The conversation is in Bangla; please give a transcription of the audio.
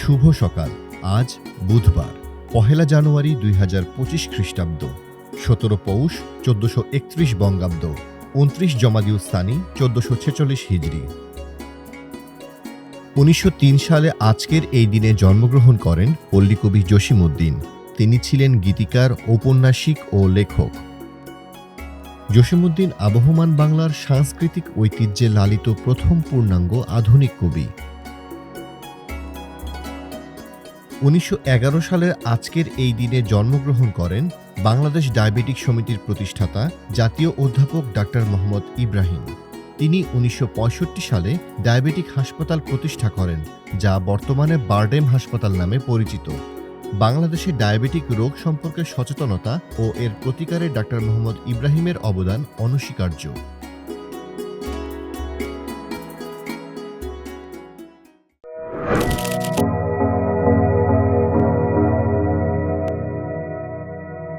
শুভ সকাল। আজ বুধবার ১ জানুয়ারি ২০২৫ খ্রিস্টাব্দ, ১৭ পৌষ ১৪৩১ বঙ্গাব্দ, ২৯ জমাদিউস সানি ১৪৪৬ হিজরি। ১৯০৩ সালে আজকের এই দিনে জন্মগ্রহণ করেন পল্লীকবি জসীমউদ্দীন। তিনি ছিলেন গীতিকার, ঔপন্যাসিক ও লেখক। জসীমউদ্দীন আবহমান বাংলার সাংস্কৃতিক ঐতিহ্যে লালিত প্রথম পূর্ণাঙ্গ আধুনিক কবি। ১৯১১ সালের আজকের এই দিনে জন্মগ্রহণ করেন বাংলাদেশ ডায়াবেটিক সমিতির প্রতিষ্ঠাতা জাতীয় অধ্যাপক ডাক্তার মোহাম্মদ ইব্রাহিম। তিনি ১৯৬৫ সালে ডায়াবেটিক হাসপাতাল প্রতিষ্ঠা করেন, যা বর্তমানে বারডেম হাসপাতাল নামে পরিচিত। বাংলাদেশে ডায়াবেটিক রোগ সম্পর্কে সচেতনতা ও এর প্রতিকারে ডাক্তার মোহাম্মদ ইব্রাহিমের অবদান অনস্বীকার্য।